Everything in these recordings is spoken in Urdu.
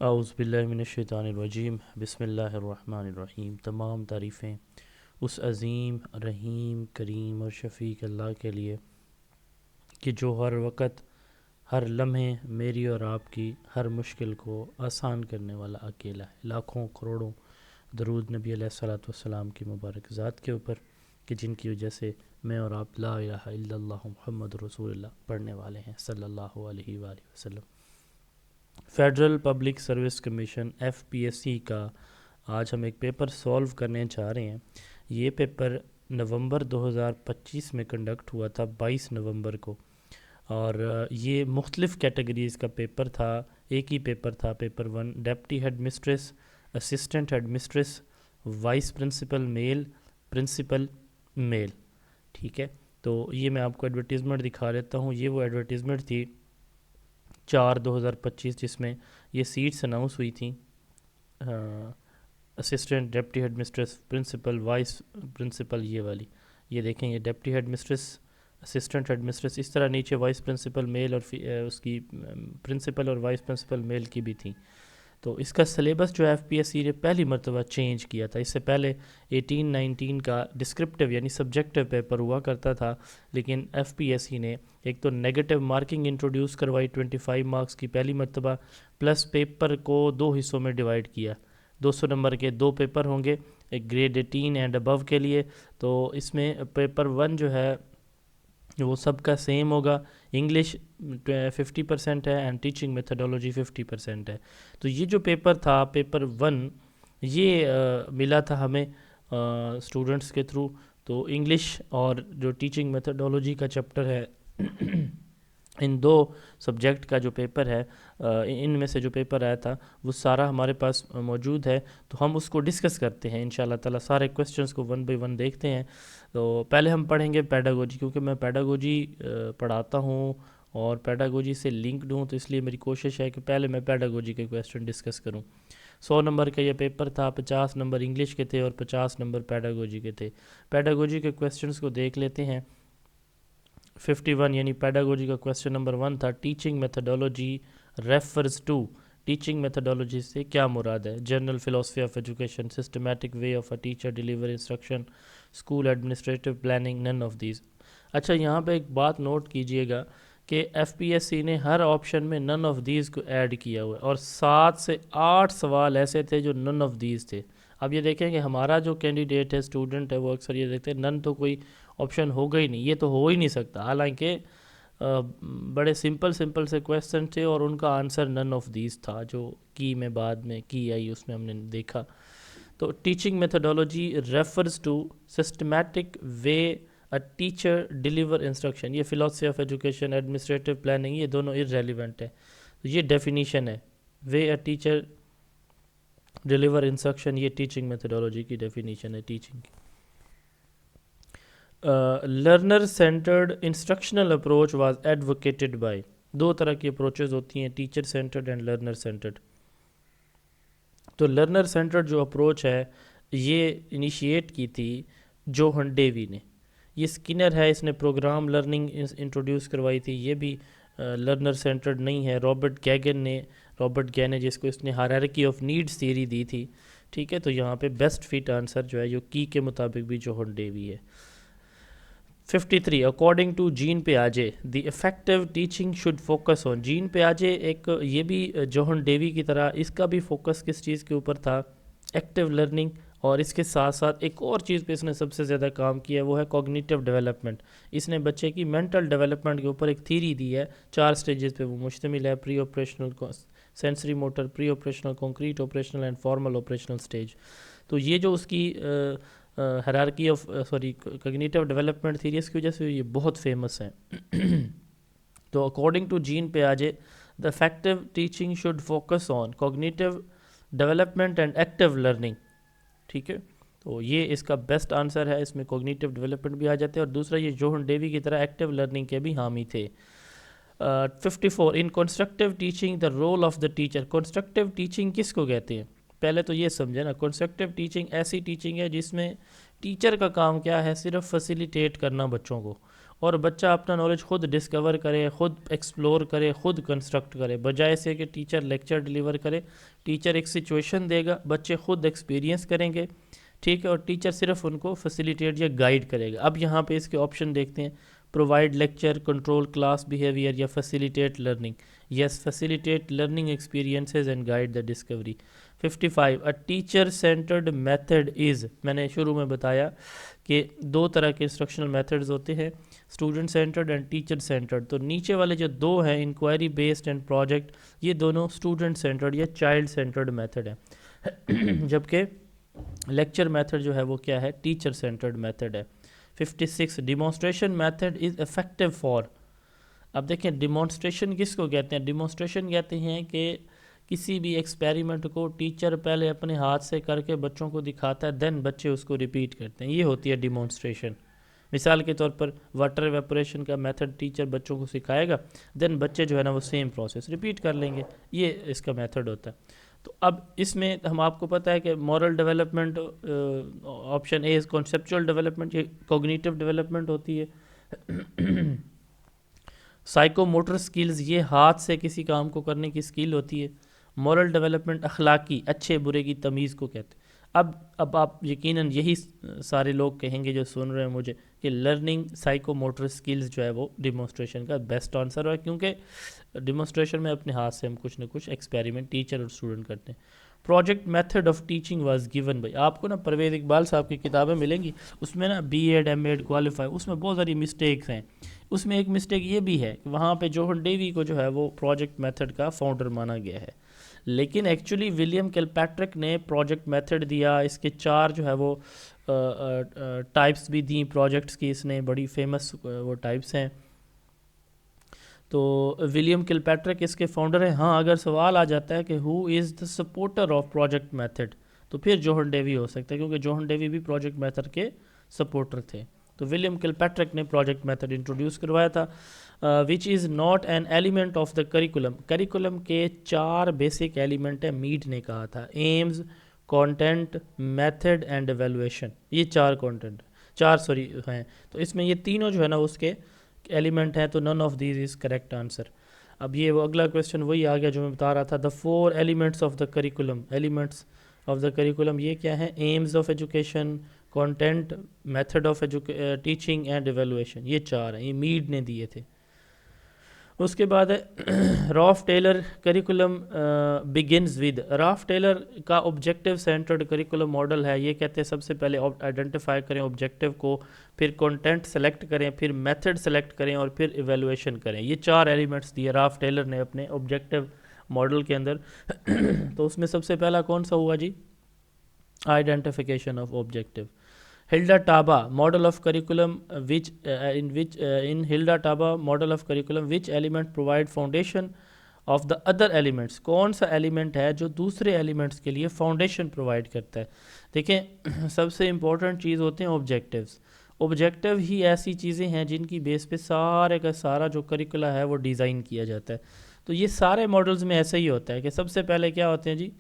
اعوذ باللہ من الشیطان الرجیم، بسم اللہ الرحمن الرحیم۔ تمام تعریفیں اس عظیم، رحیم، کریم اور شفیق اللہ کے لیے کہ جو ہر وقت، ہر لمحے میری اور آپ کی ہر مشکل کو آسان کرنے والا اکیلا ہے۔ لاکھوں کروڑوں درود نبی علیہ الصلوۃ والسلام کی مبارک ذات کے اوپر کہ جن کی وجہ سے میں اور آپ لا الہ الا اللہ محمد رسول اللہ پڑھنے والے ہیں صلی اللہ علیہ وآلہ وسلم۔ Federal public service commission FPSC کا آج ہم ایک پیپر سولو کرنے جا رہے ہیں۔ یہ پیپر نومبر 2025 میں کنڈکٹ ہوا تھا، 22 نومبر کو، اور یہ مختلف کیٹیگریز کا پیپر تھا۔ ایک ہی پیپر تھا، paper 1، deputy head mistress, assistant head mistress, vice principal male, principal male, ٹھیک ہے۔ تو یہ میں آپ کو ایڈورٹیزمنٹ دکھا دیتا ہوں۔ یہ وہ ایڈورٹیزمنٹ تھی 4/2025 جس میں یہ سیٹس اناؤنس ہوئی تھیں، assistant, deputy head mistress, principal, vice principal, یہ والی۔ یہ دیکھیں، یہ deputy head mistress, assistant head mistress, اس طرح نیچے وائس پرنسپل میل اور اس کی پرنسپل اور وائس پرنسپل میل کی بھی تھیں۔ تو اس کا سلیبس جو FPSC نے پہلی مرتبہ چینج کیا تھا۔ اس سے پہلے 18-19 کا ڈسکرپٹیو یعنی سبجیکٹیو پیپر ہوا کرتا تھا، لیکن FPSC نے ایک تو نیگیٹو مارکنگ انٹروڈیوس کروائی 25 مارکس کی پہلی مرتبہ، پلس پیپر کو 2 حصوں میں ڈیوائیڈ کیا۔ 200 نمبر کے 2 پیپر ہوں گے، ایک گریڈ 18 اینڈ ابو کے لیے۔ تو اس میں پیپر 1 جو ہے وہ سب کا سیم ہوگا۔ انگلش 50% ہے اینڈ ٹیچنگ میتھڈولوجی 50% ہے۔ تو یہ جو پیپر تھا، پیپر 1، یہ ملا تھا ہمیں اسٹوڈنٹس کے تھرو۔ تو انگلش اور جو ٹیچنگ میتھڈولوجی کا چیپٹر ہے، ان 2 سبجیکٹ کا جو پیپر ہے، ان میں سے جو پیپر آیا تھا وہ سارا ہمارے پاس موجود ہے۔ تو ہم اس کو ڈسکس کرتے ہیں انشاءاللہ تعالی، سارے کویسچنز کو 1 بائی 1 دیکھتے ہیں۔ تو پہلے ہم پڑھیں گے پیڈاگوجی، کیونکہ میں پیڈاگوجی پڑھاتا ہوں اور پیڈاگوجی سے لنکڈ ہوں، تو اس لیے میری کوشش ہے کہ پہلے میں پیڈاگوجی کے کویسچن ڈسکس کروں۔ 100 نمبر کا یہ پیپر تھا، 50 نمبر انگلش کے تھے اور 50 نمبر پیڈاگوجی کے تھے۔ پیڈاگوجی کے کویسچنز کو دیکھ لیتے ہیں۔ 51 یعنی پیڈاگوجی کا کویسچن نمبر 1 تھا، teaching methodology refers to. Teaching methodology سے کیا مراد ہے؟ General philosophy of education, systematic way of a teacher deliver instruction, school administrative planning, none of these. اچھا، یہاں پہ ایک بات نوٹ کیجئے گا کہ FPSC نے ہر آپشن میں نن آف دیز کو ایڈ کیا ہوا ہے، اور 7 سے 8 سوال ایسے تھے جو نن آف دیز تھے۔ اب یہ دیکھیں کہ ہمارا جو کینڈیڈیٹ ہے، اسٹوڈنٹ ہے، وہ اکثر یہ دیکھتے ہیں نن تو کوئی آپشن ہوگا ہی نہیں، یہ تو ہو ہی نہیں سکتا، حالانکہ بڑے سمپل سے کویسچن تھے اور ان کا آنسر نن آف دیز تھا، جو کی میں بعد میں کی آئی اس میں ہم نے دیکھا۔ تو teaching methodology refers to systematic way a teacher deliver instruction. یہ philosophy of education, administrative planning, یہ دونوں irrelevant ہے۔ یہ ڈیفینیشن ہے، way a teacher deliver instruction, یہ ٹیچنگ میتھڈولوجی کی ڈیفینیشن ہے ٹیچنگ کی۔ Learner centred instructional approach was advocated by. 2 طرح کی اپروچز ہوتی ہیں، teacher centred and learner centred. تو لرنر سینٹرڈ جو اپروچ ہے، یہ انیشیٹ کی تھی جوہن ڈیوی نے۔ یہ سکنر ہے، اس نے پروگرام لرننگ انٹروڈیوس کروائی تھی، یہ بھی لرنر سینٹرڈ نہیں ہے۔ رابرٹ گین نے جس کو اس نے ہائرارکی آف نیڈس تھیوری دی تھی، ٹھیک ہے۔ تو یہاں پہ بیسٹ فٹ آنسر جو ہے جو کی کے مطابق بھی جوہن ڈیوی ہے۔ 53 اکارڈنگ ٹو جین پیاجے the effective teaching should focus on. Jean پیاجے ایک، یہ بھی جوہن ڈیوی کی طرح، اس کا بھی فوکس کس چیز کے اوپر تھا؟ ایکٹیو لرننگ، اور اس کے ساتھ ساتھ ایک اور چیز پہ اس نے سب سے زیادہ کام کیا ہے، وہ ہے کوگنیٹیو ڈیولپمنٹ۔ اس نے بچے کی مینٹل ڈیولپمنٹ کے اوپر ایک تھیری دی ہے، 4 سٹیجز پہ وہ مشتمل ہے: preoperational, sensory motor, preoperational, concrete operational and formal operational stage. تو یہ جو اس کی hierarchy of cognitive development theory, اس کی وجہ سے یہ بہت فیمس ہے۔ تو اکارڈنگ ٹو جین پیاجے the effective teaching should focus on cognitive development and active learning, ٹھیک ہے۔ تو یہ اس کا بیسٹ آنسر ہے، اس میں کوگنیٹیو ڈیولپمنٹ بھی آ جاتے ہیں، اور دوسرا یہ جوہن ڈیوی کی طرح ایکٹیو لرننگ کے بھی حامی تھے۔ 54 in constructive teaching the role of the teacher. Constructive teaching کس کو کہتے ہیں؟ پہلے تو یہ سمجھے نا، کنسٹرکٹیو ٹیچنگ ایسی ٹیچنگ ہے جس میں ٹیچر کا کام کیا ہے؟ صرف فیسیلیٹیٹ کرنا بچوں کو، اور بچہ اپنا نالج خود ڈسکور کرے، خود ایکسپلور کرے، خود کنسٹرکٹ کرے، بجائے سے کہ ٹیچر لیکچر ڈلیور کرے. ٹیچر ایک سچویشن دے گا، بچے خود ایکسپیرینس کریں گے، ٹھیک ہے، اور ٹیچر صرف ان کو فیسیلیٹیٹ یا گائیڈ کرے گا. اب یہاں پہ اس کے آپشن دیکھتے ہیں. Provide lecture, control class behaviour یا facilitate learning. Yes, facilitate learning experiences and guide the discovery. 55 a teacher centred method is, میں نے شروع میں بتایا کہ دو طرح کے انسٹرکشنل میتھڈز ہوتے ہیں، student centred and teacher centred. تو نیچے والے جو دو ہیں، انکوائری بیسڈ اینڈ پروجیکٹ، یہ دونوں اسٹوڈنٹ سینٹرڈ یا چائلڈ سینٹرڈ میتھڈ ہیں، جبکہ لیکچر میتھڈ جو ہے وہ کیا ہے، ٹیچر سینٹرڈ میتھڈ ہے. 56 demonstration method is effective for. اب دیکھیں ڈیمونسٹریشن کس کو کہتے ہیں؟ ڈیمونسٹریشن کہتے ہیں کہ کسی بھی ایکسپیریمنٹ کو ٹیچر پہلے اپنے ہاتھ سے کر کے بچوں کو دکھاتا ہے، دین بچے اس کو ریپیٹ کرتے ہیں، یہ ہوتی ہے ڈیمونسٹریشن. مثال کے طور پر واٹر ایویپوریشن کا میتھڈ ٹیچر بچوں کو سکھائے گا، دین بچے جو ہے نا وہ سیم پروسیس ریپیٹ کر لیں گے، یہ اس کا میتھڈ ہوتا ہے. تو اب اس میں ہم آپ کو پتہ ہے کہ مورل ڈیولپمنٹ آپشن اے از کنسیپچول ڈیولپمنٹ، یہ کوگنیٹو ڈیولپمنٹ ہوتی ہے. سائیکو موٹر سکلز، یہ ہاتھ سے کسی کام کو کرنے کی سکل ہوتی ہے. مورل ڈیولپمنٹ اخلاقی، اچھے برے کی تمیز کو کہتے ہیں. اب آپ یقیناً یہی سارے لوگ کہیں گے جو سن رہے ہیں مجھے کہ لرننگ سائیکو موٹر سکلز جو ہے وہ ڈیمونسٹریشن کا بیسٹ آنسر ہے، کیونکہ ڈیمونسٹریشن میں اپنے ہاتھ سے ہم کچھ نہ کچھ ایکسپیریمنٹ ٹیچر اور اسٹوڈنٹ کرتے ہیں. Project method of teaching was given by, آپ کو نا پرویز اقبال صاحب کی کتابیں ملیں گی، اس میں نا B Ed M Ed qualify, اس میں بہت ساری مسٹیکس ہیں. اس میں ایک مسٹیک یہ بھی ہے کہ وہاں پہ جوہن ڈیوی کو جو ہے وہ پروجیکٹ میتھڈ کا فاؤنڈر مانا گیا ہے، لیکن ایکچولی ولیم کلپیٹرک نے پروجیکٹ میتھڈ دیا. اس کے 4 جو ہے وہ ٹائپس بھی دیں پروجیکٹس کی، اس نے بڑی فیمس وہ ٹائپس ہیں. تو ولیم کلپیٹرک اس کے فاؤنڈر ہیں. ہاں اگر سوال آ جاتا ہے کہ ہو از دا سپورٹر آف پروجیکٹ میتھڈ، تو پھر جوہن ڈیوی ہو سکتا ہے، کیونکہ جوہن ڈیوی بھی پروجیکٹ میتھڈ کے سپورٹر تھے. تو ولیم کلپیٹرک نے پروجیکٹ میتھڈ انٹروڈیوس کروایا تھا. Which is not an element of the curriculum. Curriculum کے 4 بیسک ایلیمنٹ ہیں، میڈ نے کہا تھا، aims, content, method and evaluation. یہ 4 ہیں. تو اس میں یہ تینوں جو ہے نا اس کے ایلیمنٹ ہیں، تو نن of these is correct answer. اب یہ وہ اگلا کویسچن وہی آ گیا جو میں بتا رہا تھا. The 4 elements of the curriculum, elements of the curriculum یہ کیا ہیں؟ Aims of education, content, method of teaching and evaluation. یہ 4 ہیں، یہ میڈ نے دیے تھے. اس کے بعد ہے Ralph Tyler curriculum begins with. Ralph Tyler کا آبجیکٹیو سینٹرڈ کریکولم ماڈل ہے. یہ کہتے ہیں سب سے پہلے آئیڈینٹیفائی کریں آبجیکٹیو کو، پھر کنٹینٹ سلیکٹ کریں، پھر میتھڈ سلیکٹ کریں، اور پھر ایویلویشن کریں. یہ 4 ایلیمنٹس دیے رالف ٹیلر نے اپنے آبجیکٹیو ماڈل کے اندر. تو اس میں سب سے پہلا کون سا ہوا جی؟ Identification of objective. Hilda Taba model of curriculum in Hilda Taba model of curriculum which element provide foundation of the other elements. کون سا ایلیمنٹ ہے جو دوسرے ایلیمنٹس کے لیے فاؤنڈیشن پرووائڈ کرتا ہے؟ دیکھیں سب سے امپورٹنٹ چیز ہوتے ہیں آبجیکٹیوز. آبجیکٹیو ہی ایسی چیزیں ہیں جن کی بیس پہ سارے کا سارا جو کریکولا ہے وہ ڈیزائن کیا جاتا ہے. تو یہ سارے ماڈلز میں ایسا ہی ہوتا ہے کہ سب سے پہلے کیا ہوتے ہیں جی،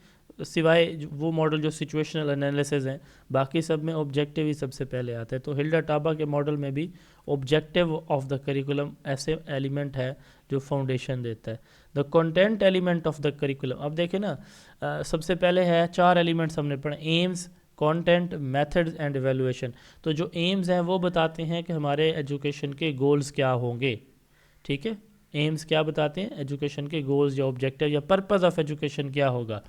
سوائے وہ ماڈل جو سچویشنل انالیسز ہیں، باقی سب میں آبجیکٹیو ہی سب سے پہلے آتا ہے. تو ہلڈا ٹابا کے ماڈل میں بھی آبجیکٹیو آف دا کریکولم ایسے ایلیمنٹ ہے جو فاؤنڈیشن دیتا ہے. The content element of the curriculum, اب دیکھیں نا سب سے پہلے ہے 4 ایلیمنٹس ہم نے پڑھے، aims, content, methods and evaluation. تو جو ایمز ہیں وہ بتاتے ہیں کہ ہمارے ایجوکیشن کے گولز کیا ہوں گے، ٹھیک ہے. ایمز کیا بتاتے ہیں؟ ایجوکیشن کے گولز یا آبجیکٹیو یا پرپز آف ایجوکیشن کیا ہوگا.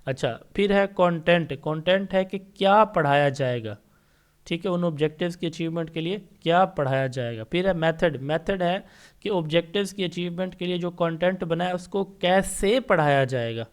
اچھا پھر ہے کانٹینٹ. کانٹینٹ ہے کہ کیا پڑھایا جائے گا، ٹھیک ہے، ان آبجیکٹیوز کی اچیومنٹ کے لیے کیا پڑھایا جائے گا. پھر ہے میتھڈ. میتھڈ ہے کہ آبجیکٹیوز کی اچیومنٹ کے لیے جو کانٹینٹ بنا ہے اس کو کیسے پڑھایا جائے گا،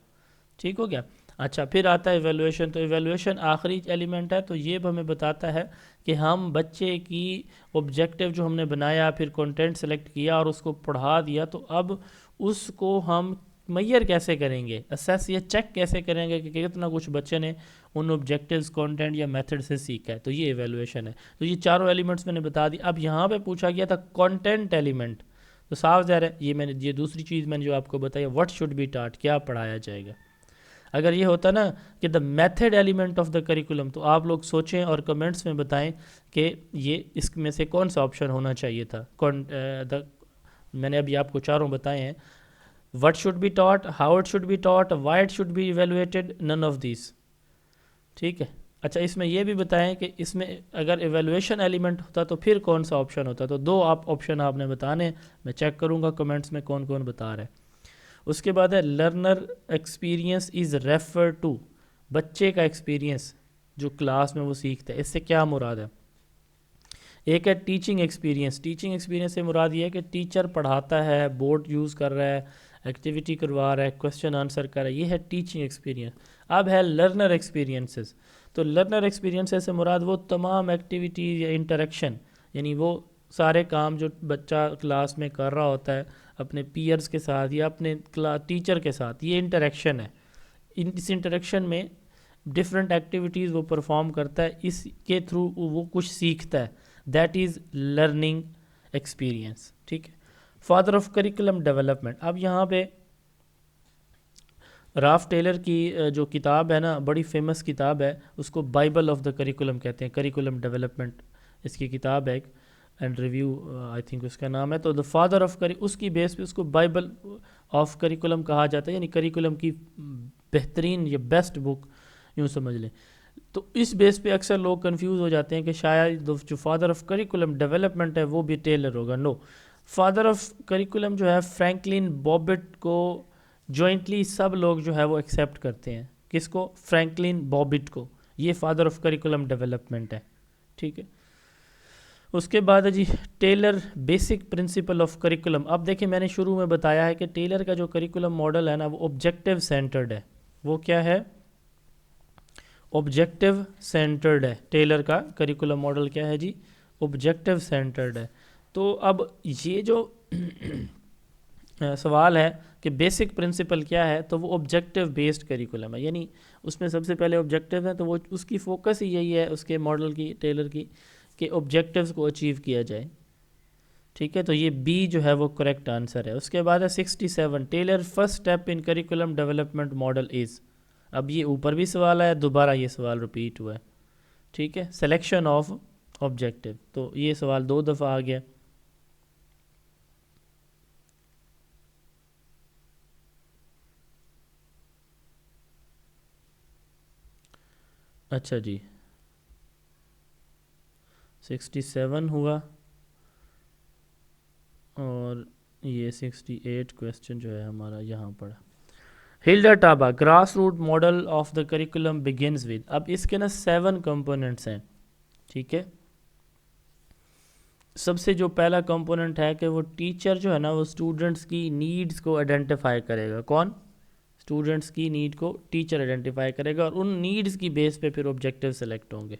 ٹھیک ہو گیا. اچھا پھر آتا ہے ایویلویشن. تو ایویلویشن آخری ایلیمنٹ ہے، تو یہ ہمیں بتاتا ہے کہ ہم بچے کی آبجیکٹیو جو ہم نے بنایا، پھر کانٹینٹ سلیکٹ کیا اور اس کو پڑھا دیا، تو اب اس کو ہم میئر کیسے کریں گے، اسیس یا چیک کیسے کریں گے کہ کتنا کچھ بچے نے ان آبجیکٹیوز، کانٹینٹ یا میتھڈ سے سیکھا ہے. تو یہ ایویلویشن ہے. تو یہ 4 ایلیمنٹس میں نے بتا دی. اب یہاں پہ پوچھا گیا تھا کانٹینٹ ایلیمنٹ، تو صاف ظاہر ہے یہ دوسری چیز میں نے جو آپ کو بتایا، واٹ شوڈ بی ٹاٹ، کیا پڑھایا جائے گا. اگر یہ ہوتا نا کہ the method element of the curriculum, تو آپ لوگ سوچیں اور کمنٹس میں بتائیں کہ یہ اس میں سے کون سا آپشن ہونا چاہیے تھا. میں نے ابھی آپ کو چاروں بتائے ہیں. What should be taught, how it should be taught, why it should be evaluated, none of these. ٹھیک ہے. اچھا اس میں یہ بھی بتائیں کہ اس میں اگر ایویلویشن ایلیمنٹ ہوتا تو پھر کون سا آپشن ہوتا. تو دو آپشن آپ نے بتانے، میں چیک کروں گا کمنٹس میں کون کون بتا رہا ہے. اس کے بعد ہے learner experience is refer to, بچے کا ایکسپیرینس جو کلاس میں وہ سیکھتا ہے، اس سے کیا مراد ہے. ایک ہے ٹیچنگ ایکسپیرینس. ٹیچنگ ایکسپیرینس سے مراد یہ ہے کہ ٹیچر پڑھاتا ہے، بورڈ یوز کر رہا ہے، ایکٹیویٹی کروا رہا ہے، کویسچن آنسر کر رہا ہے، یہ ہے ٹیچنگ ایکسپیرینس. اب ہے لرنر ایکسپیرینسز. تو لرنر ایکسپیرینسز سے مراد وہ تمام ایکٹیویٹیز یا انٹریکشن، یعنی وہ سارے کام جو بچہ کلاس میں کر رہا ہوتا ہے اپنے پیئرز کے ساتھ یا اپنے ٹیچر کے ساتھ، یہ انٹریکشن ہے. اس انٹریکشن میں ڈفرینٹ ایکٹیویٹیز وہ پرفارم کرتا ہے، اس کے تھرو وہ کچھ سیکھتا ہے. That is learning experience. ٹھیک ہے. Father of curriculum development. اب یہاں پہ راف ٹیلر کی جو کتاب ہے نا، بڑی فیمس کتاب ہے، اس کو بائبل آف دا کریکولم کہتے ہیں. کریکولم ڈیولپمنٹ اس کی کتاب ہے، اینڈ ریویو آئی تھنک اس کا نام ہے. تو دا فادر آف اس کی بیس پہ اس کو بائبل آف کریکولم کہا جاتا ہے، یعنی کریکولم کی بہترین یا بیسٹ بک یوں سمجھ لیں. تو اس بیس پہ اکثر لوگ کنفیوز ہو جاتے ہیں کہ شاید جو فادر آف کریکولم ڈیولپمنٹ ہے وہ بھی ٹیلر ہوگا. نو، فادر آف کریکولم جو ہے فرینکلن بابٹ کو جوائنٹلی سب لوگ جو ہے وہ ایکسیپٹ کرتے ہیں. کس کو؟ فرینکلن بابٹ کو. یہ فادر آف کریکولم ڈیولپمنٹ ہے. ٹھیک ہے. اس کے بعد ہے جی Tyler basic principle of curriculum. اب دیکھیں میں نے شروع میں بتایا ہے کہ ٹیلر کا جو کریکولم ماڈل ہے نا وہ آبجیکٹیو سینٹرڈ ہے. وہ کیا ہے؟ آبجیکٹیو سینٹرڈ ہے. ٹیلر کا کریکولم ماڈل کیا ہے جی؟ آبجیکٹیو سینٹرڈ ہے. تو اب یہ جو سوال ہے کہ بیسک پرنسپل کیا ہے، تو وہ آبجیکٹیو بیسڈ کریکولم ہے. یعنی اس میں سب سے پہلے آبجیکٹیو ہے، تو وہ اس کی فوکس ہی یہی ہے اس کے ماڈل کی، ٹیلر کی، کہ آبجیکٹیوز کو اچیو کیا جائے. ٹھیک ہے. تو یہ بی جو ہے وہ کریکٹ آنسر ہے. اس کے بعد ہے 67 Tyler first step in curriculum development model is. اب یہ اوپر بھی سوال ہے، دوبارہ یہ سوال رپیٹ ہوا ہے. ٹھیک ہے. Selection of objective. تو یہ سوال 2 دفعہ آ گیا. اچھا جی 67 ہوا، اور یہ 68 کویسچن جو ہے ہمارا یہاں پڑا. Hilda Taba grass root model of the curriculum begins with. اب اس کے نا 7 کمپوننٹس ہیں. ٹھیک ہے. سب سے جو پہلا کمپوننٹ ہے کہ وہ ٹیچر جو ہے نا وہ اسٹوڈنٹس کی نیڈز کو آئیڈینٹیفائی کرے گا. کون؟ اسٹوڈنٹس کی نیڈ کو ٹیچر آئیڈینٹیفائی کرے گا، اور ان نیڈز کی بیس پہ پھر آبجیکٹیو سلیکٹ ہوں گے.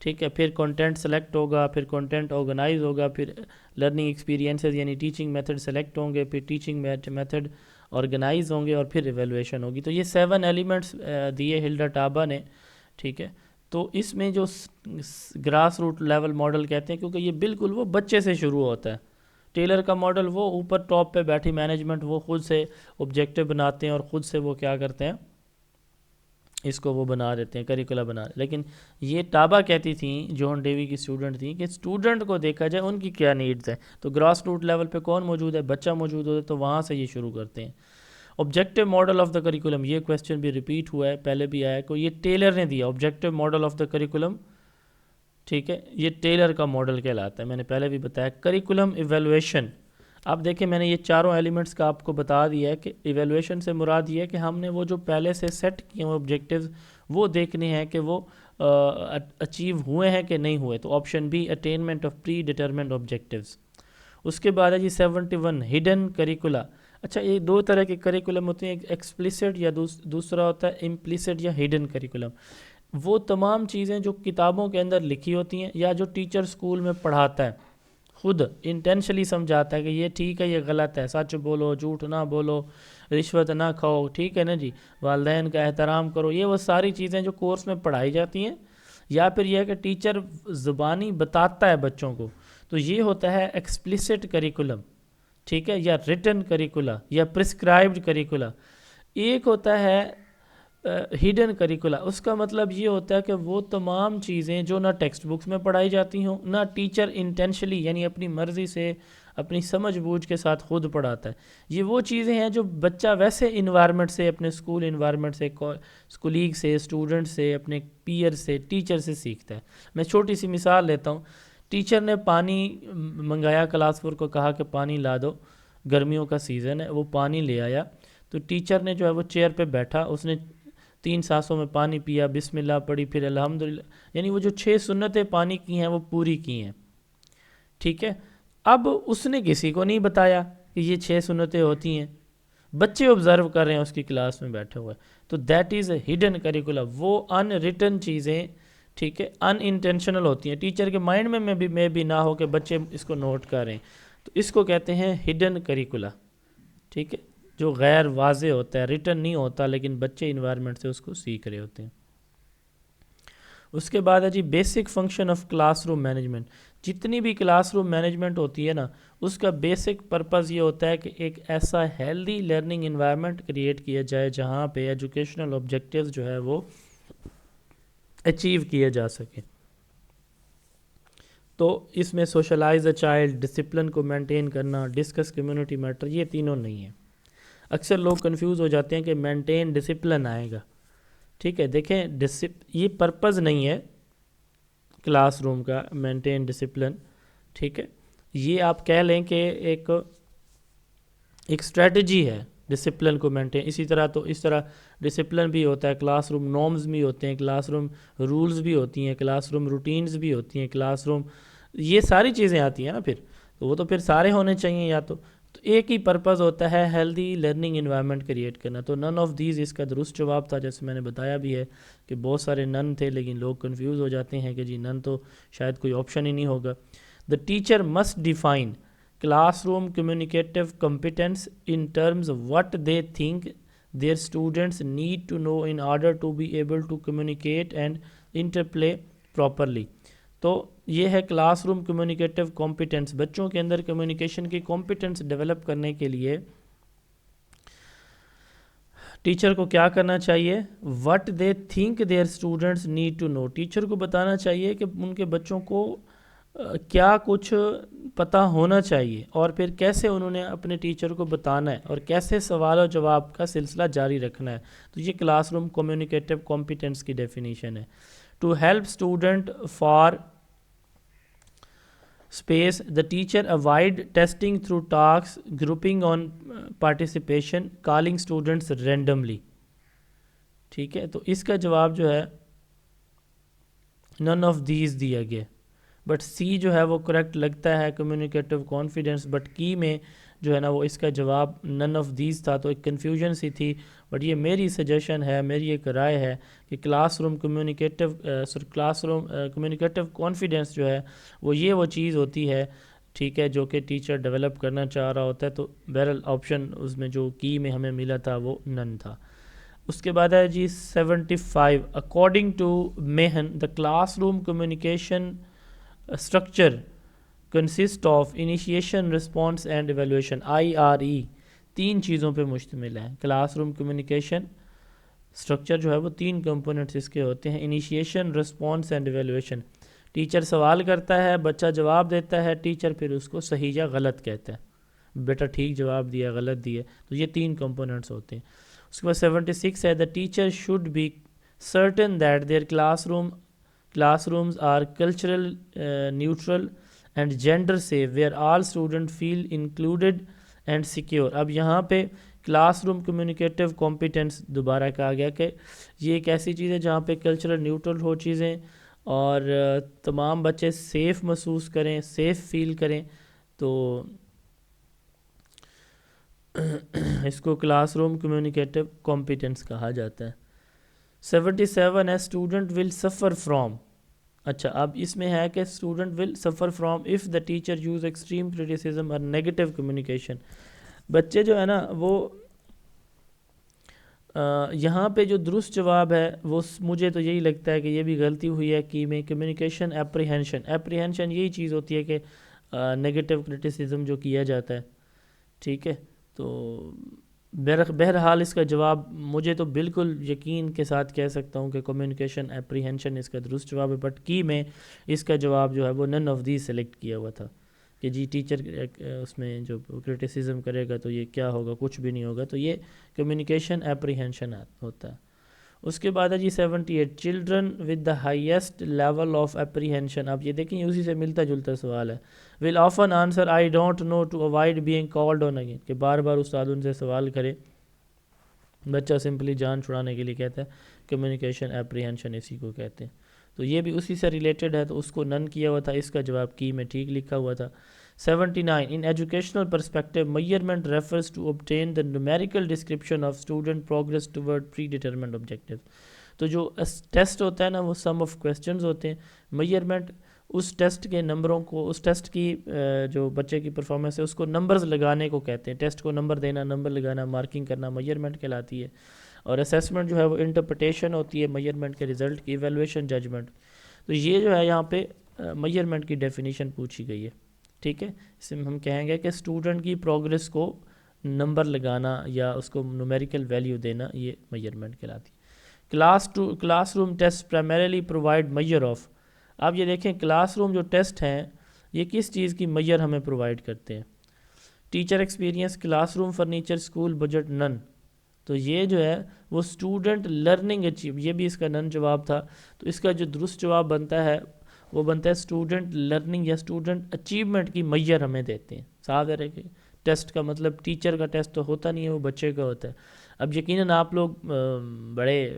ٹھیک ہے. پھر کنٹینٹ سلیکٹ ہوگا، پھر کنٹینٹ آرگنائز ہوگا، پھر لرننگ ایکسپیرینسز یعنی ٹیچنگ میتھڈ سلیکٹ ہوں گے، پھر ٹیچنگ میتھڈ آرگنائز ہوں گے، اور پھر ایویلویشن ہوگی. تو یہ 7 ایلیمنٹس دیے ہلڈا ٹابا نے. ٹھیک ہے. تو اس میں جو گراس روٹ لیول ماڈل کہتے ہیں، کیونکہ یہ بالکل وہ بچے سے شروع ہوتا ہے. ٹیلر کا ماڈل وہ اوپر ٹاپ پہ بیٹھی مینجمنٹ وہ خود سے آبجیکٹیو بناتے ہیں اور خود سے وہ کیا کرتے ہیں، اس کو وہ بنا دیتے ہیں، کریکولا بنا. لیکن یہ ٹابا کہتی تھیں، جون ڈیوی کی اسٹوڈنٹ تھیں، کہ اسٹوڈنٹ کو دیکھا جائے ان کی کیا نیڈز ہیں. تو گراس روٹ لیول پہ کون موجود ہے؟ بچہ موجود ہوتا ہے. تو وہاں سے یہ شروع کرتے ہیں. Objective model of the curriculum, یہ کویسچن بھی ریپیٹ ہوا ہے، پہلے بھی آیا ہے کہ یہ ٹیلر نے دیا objective model of the curriculum. ٹھیک ہے. یہ ٹیلر کا ماڈل کہلاتا ہے. میں نے پہلے بھی بتایا. Curriculum evaluation. اب دیکھیں میں نے یہ چاروں ایلیمنٹس کا آپ کو بتا دیا ہے کہ ایویلویشن سے مراد یہ ہے کہ ہم نے وہ جو پہلے سے سیٹ کیے ہوئے آبجیکٹیوز وہ دیکھنے ہیں کہ وہ اچیو ہوئے ہیں کہ نہیں ہوئے. تو option b attainment of predetermined objectives. اس کے بعد ہے جی 71 ہڈن کریکولا. اچھا یہ 2 طرح کے کریکولم ہوتے ہیں، ایک ایکسپلیسٹ یا دوسرا ہوتا ہے امپلیسٹ یا ہڈن کریکولم. وہ تمام چیزیں جو کتابوں کے اندر لکھی ہوتی ہیں یا جو ٹیچر اسکول میں پڑھاتا ہے، خود انٹینشلی سمجھاتا ہے کہ یہ ٹھیک ہے یہ غلط ہے، سچ بولو، جھوٹ نہ بولو، رشوت نہ کھاؤ، ٹھیک ہے نا جی، والدین کا احترام کرو. یہ وہ ساری چیزیں جو کورس میں پڑھائی جاتی ہیں، یا پھر یہ ہے کہ ٹیچر زبانی بتاتا ہے بچوں کو، تو یہ ہوتا ہے ایکسپلیسٹ کریکولم. ٹھیک ہے. یا ریٹن کریکولا یا پرسکرائبڈ کریکولا. ایک ہوتا ہے ہڈن کریکولا، اس کا مطلب یہ ہوتا ہے کہ وہ تمام چیزیں جو نہ ٹیکسٹ بکس میں پڑھائی جاتی ہوں، نہ ٹیچر انٹینشلی یعنی اپنی مرضی سے اپنی سمجھ بوجھ کے ساتھ خود پڑھاتا ہے، یہ وہ چیزیں ہیں جو بچہ ویسے انوائرمنٹ سے، اپنے اسکول انوائرمنٹ سے، اسکولیگ سے، اسٹوڈنٹ سے، اپنے پیئر سے، ٹیچر سے سیکھتا ہے۔ میں چھوٹی سی مثال لیتا ہوں، ٹیچر نے پانی منگایا، کلاس 4 کو کہا کہ پانی لا دو، گرمیوں کا سیزن ہے، وہ پانی لے آیا، تو ٹیچر نے جو ہے وہ چیئر پہ بیٹھا، اس نے 3 سانسوں میں پانی پیا، بسم اللہ پڑھی، پھر الحمدللہ، یعنی وہ جو 6 سنتیں پانی کی ہیں وہ پوری کی ہیں، ٹھیک ہے۔ اب اس نے کسی کو نہیں بتایا کہ یہ 6 سنتیں ہوتی ہیں، بچے آبزرو کر رہے ہیں اس کی کلاس میں بیٹھے ہوئے، تو that is a hidden curricula, وہ ان ریٹن چیزیں، ٹھیک ہے، ان انٹینشنل ہوتی ہیں، ٹیچر کے مائنڈ میں بھی نہ ہو کہ بچے اس کو نوٹ کر رہے ہیں، تو اس کو کہتے ہیں ہڈن کریکولا، ٹھیک ہے، جو غیر واضح ہوتا ہے، ریٹن نہیں ہوتا، لیکن بچے انوائرمنٹ سے اس کو سیکھ رہے ہوتے ہیں۔ اس کے بعد ہے جی basic function of classroom management, جتنی بھی کلاس روم مینجمنٹ ہوتی ہے نا، اس کا بیسک پرپز یہ ہوتا ہے کہ ایک ایسا ہیلدی لرننگ انوائرمنٹ کریٹ کیا جائے جہاں پہ ایجوکیشنل آبجیکٹیوز جو ہے وہ اچیو کیے جا سکیں۔ تو اس میں سوشلائز اے چائلڈ، ڈسپلن کو مینٹین کرنا، ڈسکس کمیونٹی میٹر، یہ تینوں نہیں ہیں۔ اکثر لوگ کنفیوز ہو جاتے ہیں کہ مینٹین ڈسپلن آئے گا، ٹھیک ہے، دیکھیں یہ پرپز نہیں ہے کلاس روم کا مینٹین ڈسپلن، ٹھیک ہے، یہ آپ کہہ لیں کہ ایک اسٹریٹجی ہے ڈسپلن کو مینٹین، اسی طرح تو اس طرح ڈسپلن بھی ہوتا ہے، کلاس روم نارمز بھی ہوتے ہیں، کلاس روم رولز بھی ہوتی ہیں، کلاس روم روٹینز بھی ہوتی ہیں، کلاس روم، یہ ساری چیزیں آتی ہیں نا، پھر تو وہ تو پھر سارے ہونے چاہیے، یا تو ایک ہی پرپز ہوتا ہے ہیلدی لرننگ انوائرمنٹ کریٹ کرنا، تو نن آف دیز اس کا درست جواب تھا، جیسے میں نے بتایا بھی ہے کہ بہت سارے نن تھے، لیکن لوگ کنفیوز ہو جاتے ہیں کہ جی نن تو شاید کوئی آپشن ہی نہیں ہوگا۔ The teacher must define class room communicative competence in terms what they think their students need to know in order to be able to communicate and interplay properly۔ تو یہ ہے کلاس روم کمیونیکیٹو کمپیٹنس، بچوں کے اندر کمیونیکیشن کی کمپیٹنس ڈیولپ کرنے کے لیے ٹیچر کو کیا کرنا چاہیے، what they think their students need to know، teacher کو بتانا چاہیے کہ ان کے بچوں کو کیا کچھ پتہ ہونا چاہیے، اور پھر کیسے انہوں نے اپنے ٹیچر کو بتانا ہے، اور کیسے سوال و جواب کا سلسلہ جاری رکھنا ہے، تو یہ کلاس روم کمیونیکیٹو کمپیٹنس کی ڈیفینیشن ہے۔ To help student for space, the teacher avoid testing through task, grouping on participation, calling students randomly, ٹھیک ہے، تو اس کا جواب جو ہے نن آف دیز دیا گیا، بٹ سی جو ہے وہ کریکٹ لگتا ہے، کمیونیکیٹو کانفیڈنس، بٹ کی میں جو ہے نا وہ اس کا جواب نن آف دیز تھا، تو ایک کنفیوژن سی تھی، بٹ یہ میری سجیشن ہے، میری ایک رائے ہے کہ کلاس روم کمیونیکیٹو کانفیڈنس جو ہے وہ چیز ہوتی ہے، ٹھیک ہے، جو کہ ٹیچر ڈیولپ کرنا چاہ رہا ہوتا ہے، تو بہرحال آپشن اس میں جو کی میں ہمیں ملا تھا وہ نن تھا۔ اس کے بعد ہے جی 75، according to Mehan the classroom communication structure consist of initiation, response and evaluation, IRE، 3 چیزوں پہ مشتمل ہے۔ کلاس روم کمیونیکیشن اسٹرکچر جو ہے وہ 3 کمپوننٹس اس کے ہوتے ہیں، initiation, response and evaluation. Teacher سوال کرتا ہے، بچہ جواب دیتا ہے، ٹیچر پھر اس کو صحیح یا غلط کہتا ہے، بیٹا ٹھیک جواب دیا، غلط دیا، تو یہ 3 کمپوننٹس ہوتے ہیں۔ اس کے بعد 76 ہے، the teacher should be certain that their class rooms are cultural neutral and gender safe where all student feel included and secure. اب یہاں پہ کلاس روم کمیونیکیٹو کمپیٹنس دوبارہ کہا گیا کہ یہ ایک ایسی چیز ہے جہاں پہ کلچرل نیوٹرل ہو چیزیں، اور تمام بچے سیف محسوس کریں، سیف فیل کریں، تو اس کو کلاس روم کمیونیکیٹو کمپیٹنس کہا جاتا ہے۔ 77 ہے، اسٹوڈنٹ ول سفر فرام، اچھا اب اس میں ہے کہ student will suffer from if the teacher use extreme criticism اور نیگیٹو کمیونیکیشن۔ بچے جو ہے نا وہ یہاں پہ جو درست جواب ہے وہ مجھے تو یہی لگتا ہے کہ یہ بھی غلطی ہوئی ہے کہ میں کمیونیکیشن اپریہنشن یہی چیز ہوتی ہے کہ نیگیٹو کریٹیسزم جو کیا جاتا ہے، ٹھیک ہے، تو بہرحال اس کا جواب مجھے تو بالکل یقین کے ساتھ کہہ سکتا ہوں کہ کمیونیکیشن اپریہنشن اس کا درست جواب ہے، بٹ کی میں اس کا جواب جو ہے وہ نن آف دیز سلیکٹ کیا ہوا تھا کہ جی ٹیچر اس میں جو کرٹیسزم کرے گا تو یہ کیا ہوگا، کچھ بھی نہیں ہوگا، تو یہ کمیونیکیشن اپریہنشن ہوتا ہے۔ اس کے بعد ہے جی 78 children with the highest level of apprehension, آپ یہ دیکھیں اسی سے ملتا جلتا سوال ہے، will often answer I don't know to avoid being called on again, کہ بار بار استاد ان سے سوال کرے، بچہ سمپلی جان چھڑانے کے لیے کہتا ہے، کمیونیکیشن اپریہنشن اسی کو کہتے ہیں، تو یہ بھی اسی سے ریلیٹڈ ہے، تو اس کو نن کیا ہوا تھا، اس کا جواب کی میں ٹھیک لکھا ہوا تھا۔ 79 in educational perspective measurement refers to obtain the numerical description of student progress toward predetermined objectives، تو جو ٹیسٹ ہوتا ہے نا وہ سم آف کویسچنز ہوتے ہیں، میئرمنٹ اس ٹیسٹ کے نمبروں کو، اس ٹیسٹ کی جو بچے کی پرفارمنس ہے اس کو نمبرز لگانے کو کہتے ہیں، ٹیسٹ کو نمبر دینا، نمبر لگانا، مارکنگ کرنا میئرمنٹ کہلاتی ہے، اور اسیسمنٹ جو ہے وہ انٹرپریٹیشن ہوتی ہے میئرمنٹ کے رزلٹ کی، ایویلویشن ججمنٹ، تو یہ جو ہے یہاں پہ میئرمنٹ کی ڈیفینیشن پوچھی گئی ہے، ٹھیک ہے، اس میں ہم کہیں گے کہ اسٹوڈنٹ کی پروگرس کو نمبر لگانا یا اس کو نومیریکل ویلیو دینا، یہ میئرمنٹ کہلاتی ہے۔ Class room test primarily provide measure of, آپ یہ دیکھیں کلاس روم جو ٹیسٹ ہیں یہ کس چیز کی میئر ہمیں پرووائڈ کرتے ہیں، teacher experience, class room furniture, school budget, نن، تو یہ جو ہے وہ اسٹوڈنٹ لرننگ اچیو، یہ بھی اس کا نن جواب تھا، تو اس کا جو درست جواب بنتا ہے وہ بنتا ہے اسٹوڈنٹ لرننگ یا اسٹوڈنٹ اچیومنٹ کی میئر ہمیں دیتے ہیں، صاف ہے کہ ٹیسٹ کا مطلب ٹیچر کا ٹیسٹ تو ہوتا نہیں ہے، وہ بچے کا ہوتا ہے۔ اب یقیناً آپ لوگ بڑے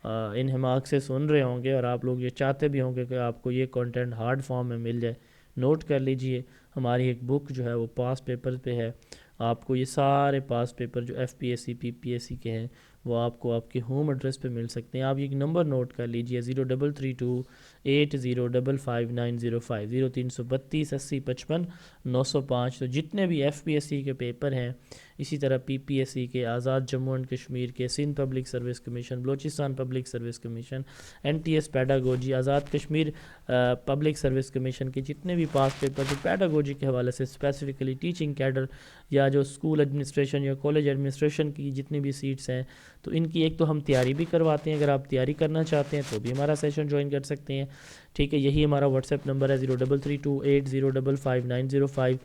انہماک سے سن رہے ہوں گے اور آپ لوگ یہ چاہتے بھی ہوں گے کہ آپ کو یہ کنٹینٹ ہارڈ فارم میں مل جائے، نوٹ کر لیجئے ہماری ایک بک جو ہے وہ پاس پیپر پہ ہے، آپ کو یہ سارے پاس پیپر جو ایف پی ایس سی پی پی ایس سی کے ہیں وہ آپ کو آپ کے ہوم ایڈریس پہ مل سکتے ہیں، آپ یہ نمبر نوٹ کر لیجئے 033280559050 0332 8055 905، تو جتنے بھی ایف پی ایس سی کے پیپر ہیں، اسی طرح پی پی ایس سی کے، آزاد جموں اینڈ کشمیر کے، Sindh public service commission, Balochistan public service commission, N T S pedagogy, Azad Kashmir public service commission کے جتنے بھی پاس پیپر جو پیڈاگوجی کے حوالے سے اسپیسیفکلی ٹیچنگ کیڈر یا جو اسکول ایڈمنسٹریشن یا کالج ایڈمنسٹریشن کی جتنی بھی سیٹس ہیں، تو ان کی ایک تو ہم تیاری بھی کرواتے ہیں، اگر آپ تیاری کرنا چاہتے ہیں تو بھی ہمارا سیشن جوائن کر سکتے ہیں، ٹھیک ہے، یہی ہمارا واٹس ایپ نمبر ہے 033280559050،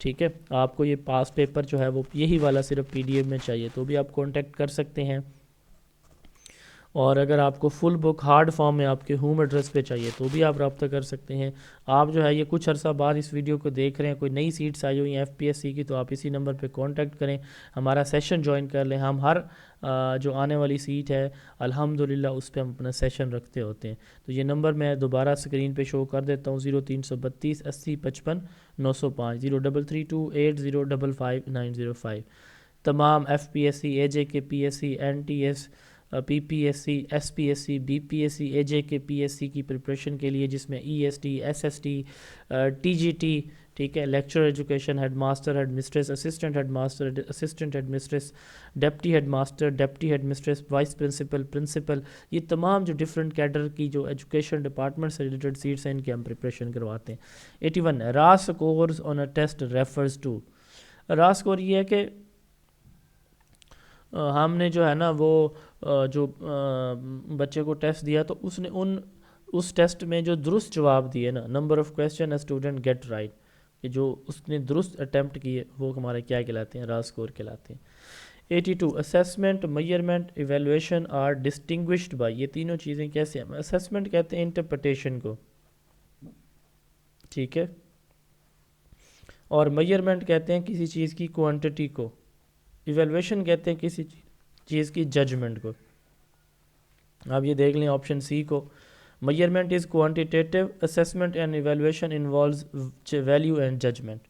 ٹھیک ہے، آپ کو یہ پاس پیپر جو ہے وہ یہی والا صرف پی ڈی ایف میں چاہیے تو بھی آپ کانٹیکٹ کر سکتے ہیں، اور اگر آپ کو فل بک ہارڈ فارم میں آپ کے ہوم ایڈریس پہ چاہیے تو بھی آپ رابطہ کر سکتے ہیں۔ آپ جو ہے یہ کچھ عرصہ بعد اس ویڈیو کو دیکھ رہے ہیں، کوئی نئی سیٹس آئی ہوئی ہیں ایف پی ایس سی کی، تو آپ اسی نمبر پہ کانٹیکٹ کریں، ہمارا سیشن جوائن کر لیں، ہم ہر جو آنے والی سیٹ ہے الحمدللہ اس پہ ہم اپنا سیشن رکھتے ہوتے ہیں، تو یہ نمبر میں دوبارہ اسکرین پہ شو کر دیتا ہوں 0332 8055 905 033280559050، تمام F P S C, A J K P S C, N T S P P S C, S P S C, B P S C, A J K P S سی کی پریپریشن کے لیے، جس میں E S T, S S T, T G T, ٹھیک ہے، lecture education, head master, head mistress, assistant head master, assistant head mistress, deputy head master, deputy head mistress, vice principal, principal, یہ تمام جو ڈفرینٹ کیڈر کی جو ایجوکیشن ڈپارٹمنٹ سے ریلیٹڈ سیٹس ہیں ان کی ہم پریپریشن کرواتے ہیں۔ 81 raw scores on a test refers to, raw score یہ ہے کہ ہم نے جو ہے نا وہ جو بچے کو ٹیسٹ دیا تو اس نے اس ٹیسٹ میں جو درست جواب دیے نا، number of question a student get right, کہ جو اس نے درست اٹیمپٹ کیے وہ ہمارے کیا کہلاتے ہیں، را سکور کہلاتے ہیں۔ 82 assessment, measurement, evaluation are distinguished by, یہ تینوں چیزیں کیسے ہیں، اسیسمنٹ کہتے ہیں انٹرپریٹیشن کو، ٹھیک ہے، اور میئرمنٹ کہتے ہیں کسی چیز کی کوانٹٹی کو، ایویلویشن کہتے ہیں کسی چیز کی ججمنٹ کو۔ آپ یہ دیکھ لیں آپشن سی کو، measurement is quantitative, assessment and evaluation involves value and judgement,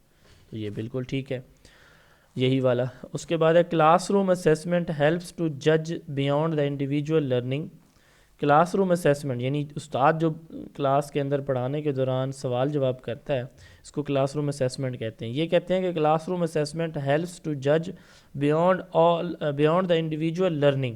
تو یہ بالکل ٹھیک ہے یہی والا۔ اس کے بعد ہے class room assessment helps to جج beyond the individual learning, class room assessment یعنی استاد جو کلاس کے اندر پڑھانے کے دوران سوال جواب کرتا ہے اس کو کلاس روم اسیسمنٹ کہتے ہیں۔ یہ کہتے ہیں کہ class room assessment helps to جج بیانڈ دا انڈیویجول لرننگ،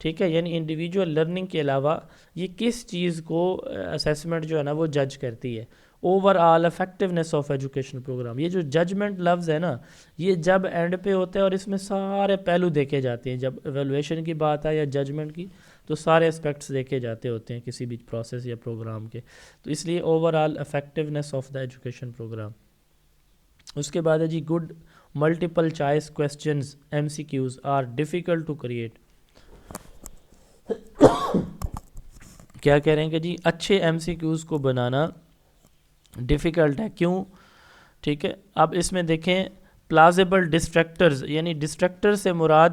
ٹھیک ہے، یعنی انڈیویجول لرننگ کے علاوہ یہ کس چیز کو اسیسمنٹ جو ہے نا وہ جج کرتی ہے، overall effectiveness of education program. یہ جو ججمنٹ لفظ ہے نا یہ جب اینڈ پہ ہوتا ہے اور اس میں سارے پہلو دیکھے جاتے ہیں. جب ایویلویشن کی بات ہے یا ججمنٹ کی تو سارے اسپیکٹس دیکھے جاتے ہوتے ہیں کسی بھی پروسیس یا پروگرام کے. تو اس لیے overall effectiveness of the education programme. اس کے بعد ہے G good multiple choice questions M C Qs are difficult to create. کیا کہہ رہے ہیں کہ جی اچھے ایم سی کیوز کو بنانا ڈیفیکلٹ ہے. کیوں؟ ٹھیک ہے. اب اس میں دیکھیں پلازیبل ڈسٹریکٹرز، یعنی ڈسٹریکٹر سے مراد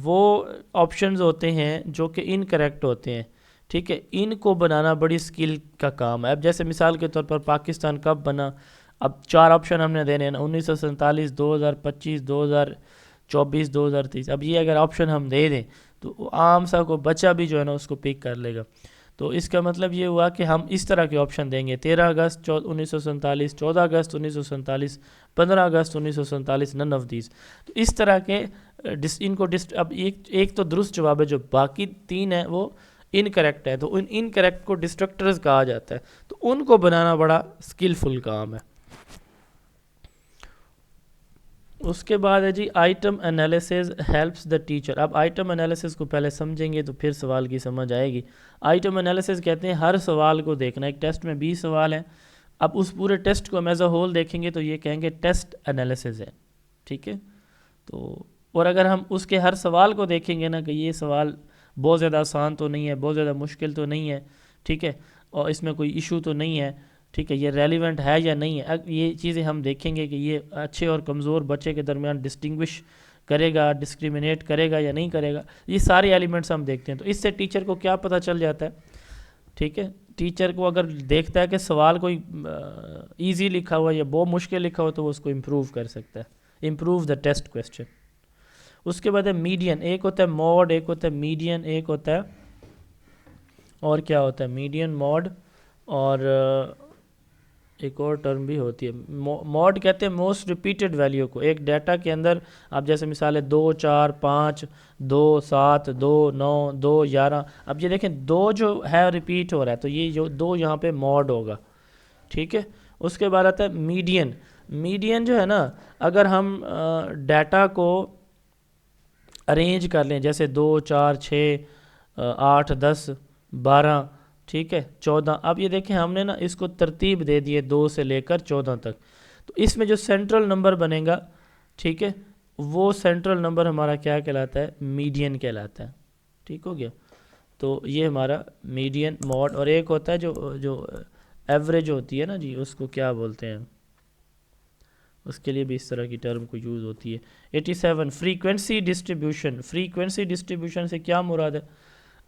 وہ آپشنز ہوتے ہیں جو کہ انکریکٹ ہوتے ہیں. ٹھیک ہے. ان کو بنانا بڑی اسکل کا کام ہے. اب جیسے مثال کے طور پر پاکستان کب بنا، اب 4 آپشن ہم نے دینے ہیں 1947، 2025، 2024، 2030. اب یہ اگر آپشن ہم دے دیں تو عام سا کو بچہ بھی جو ہے نا اس کو پک کر لے گا. تو اس کا مطلب یہ ہوا کہ ہم اس طرح کے آپشن دیں گے 13 اگست 1947، 14 اگست 1947، 15 اگست 1947، نن آف دیز. تو اس طرح کے ان کو اب ایک تو درست جواب ہے، جو باقی 3 ہیں وہ انکریکٹ ہے. تو ان انکریکٹ کو ڈسٹرکٹرز کہا جاتا ہے. تو ان کو بنانا بڑا اسکلفل کام ہے. اس کے بعد ہے G item analysis helps the teacher. اب آئٹم انالیسز کو پہلے سمجھیں گے تو پھر سوال کی سمجھ آئے گی. آئٹم انالیسز کہتے ہیں ہر سوال کو دیکھنا. ایک ٹیسٹ میں 20 سوال ہیں، اب اس پورے ٹیسٹ کو ہم ایز اے ہول دیکھیں گے تو یہ کہیں گے ٹیسٹ انالیسز ہے. ٹھیک ہے. تو اور اگر ہم اس کے ہر سوال کو دیکھیں گے نا کہ یہ سوال بہت زیادہ آسان تو نہیں ہے، بہت زیادہ مشکل تو نہیں ہے، ٹھیک ہے، اور اس میں کوئی ایشو تو نہیں ہے، ٹھیک ہے، یہ ریلیونٹ ہے یا نہیں ہے. یہ چیزیں ہم دیکھیں گے کہ یہ اچھے اور کمزور بچے کے درمیان ڈسٹنگوش کرے گا، ڈسکریمنیٹ کرے گا یا نہیں کرے گا. یہ سارے ایلیمنٹس ہم دیکھتے ہیں. تو اس سے ٹیچر کو کیا پتہ چل جاتا ہے؟ ٹھیک ہے. ٹیچر کو اگر دیکھتا ہے کہ سوال کوئی ایزی لکھا ہوا یا بہت مشکل لکھا ہوا تو وہ اس کو امپروو کر سکتا ہے. Improve the test question. اس کے بعد ہے میڈین. ایک ہوتا ہے موڈ، ایک ہوتا ہے میڈین، ایک ہوتا ہے اور کیا ہوتا ہے میڈین، موڈ، اور ایک اور ٹرم بھی ہوتی ہے موڈ کہتے ہیں موسٹ ریپیٹڈ ویلیو کو. ایک ڈیٹا کے اندر اب جیسے مثال ہے 2 4 5 2 7 2 9 2 11. اب یہ دیکھیں 2 جو ہے ریپیٹ ہو رہا ہے تو یہ جو 2 یہاں پہ موڈ ہوگا. ٹھیک ہے. اس کے بعد آتا ہے میڈین. میڈین جو ہے نا اگر ہم ڈیٹا کو ارینج کر لیں جیسے 2 4 6 8 10 12، ٹھیک ہے، 14. اب یہ دیکھیں ہم نے نا اس کو ترتیب دے دیے 2 سے لے کر 14 تک. تو اس میں جو سینٹرل نمبر بنے گا، ٹھیک ہے، وہ سینٹرل نمبر ہمارا کیا کہلاتا ہے؟ میڈین کہلاتا ہے. ٹھیک ہو گیا. تو یہ ہمارا میڈین، موڈ، اور ایک ہوتا ہے جو ایوریج ہوتی ہے نا جی، اس کو کیا بولتے ہیں؟ اس کے لیے بھی اس طرح کی ٹرم کو یوز ہوتی ہے. 87 فریکوینسی ڈسٹریبیوشن. فریکوینسی ڈسٹریبیوشن سے کیا مراد ہے؟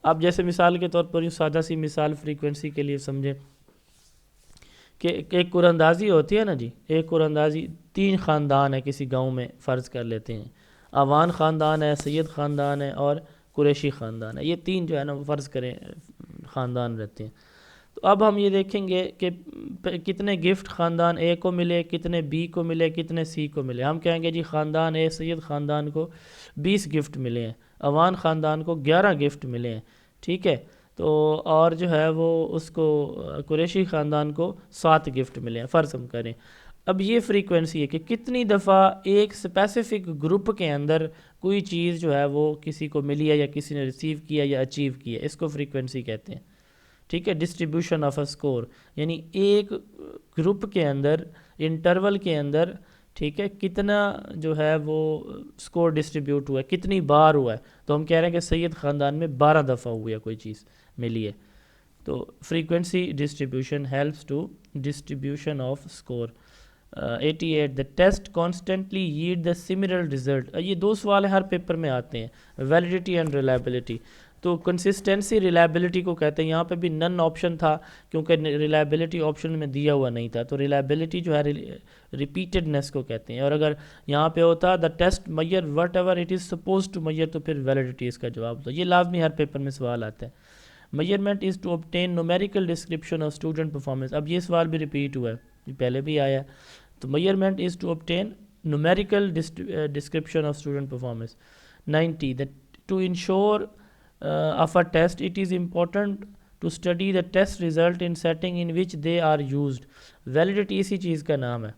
اب جیسے مثال کے طور پر یہ سادہ سی مثال فریکوینسی کے لیے سمجھیں کہ ایک قراندازی ہوتی ہے نا جی. ایک قراندازی 3 خاندان ہے کسی گاؤں میں فرض کر لیتے ہیں. آوان خاندان ہے، سید خاندان ہے اور قریشی خاندان ہے. یہ 3 جو ہے نا فرض کریں خاندان رہتے ہیں. تو اب ہم یہ دیکھیں گے کہ کتنے گفٹ خاندان اے کو ملے، کتنے بی کو ملے، کتنے سی کو ملے. ہم کہیں گے جی خاندان اے سید خاندان کو 20 گفٹ ملے ہیں، اوان خاندان کو 11 گفٹ ملے ہیں. ٹھیک ہے. تو اور جو ہے وہ اس کو قریشی خاندان کو 7 گفٹ ملے ہیں فرض ہم کریں. اب یہ فریکوینسی ہے کہ کتنی دفعہ ایک اسپیسیفک گروپ کے اندر کوئی چیز جو ہے وہ کسی کو ملی ہے یا کسی نے ریسیو کیا یا اچیو کیا. اس کو فریکوینسی کہتے ہیں. ٹھیک ہے. ڈسٹریبیوشن آف اے اسکور، یعنی ایک گروپ کے اندر انٹرول کے اندر، ٹھیک ہے، کتنا جو ہے وہ اسکور ڈسٹریبیوٹ ہوا ہے، کتنی بار ہوا ہے. تو ہم کہہ رہے ہیں کہ سید خاندان میں 12 دفعہ ہوئی ہے کوئی چیز ملی ہے. تو frequency distribution helps to distribution of score. 88 the test constantly yield the similar result. یہ 2 سوال ہر پیپر میں آتے ہیں، ویلیڈیٹی اینڈ ریلائبلٹی. تو کنسسٹنسی ریلائبلٹی کو کہتے ہیں. یہاں پہ بھی نن آپشن تھا کیونکہ ریلائبلٹی آپشن میں دیا ہوا نہیں تھا. تو ریلائبلٹی جو ہے ریپیٹڈنس کو کہتے ہیں. اور اگر یہاں پہ ہوتا the test measure whatever it is suppose to measure تو پھر ویلیڈیٹی اس کا جواب ہوتا. یہ لازمی ہر پیپر میں سوال آتا ہے. Measurement is to obtain numerical description of student performance. اب یہ سوال بھی ریپیٹ ہوا ہے، یہ پہلے بھی آیا ہے. تو measurement is to obtain numerical description of student performance. 90 that to ensure of a test it is important to study the test result in setting in which they are used. Validity اسی چیز کا نام ہے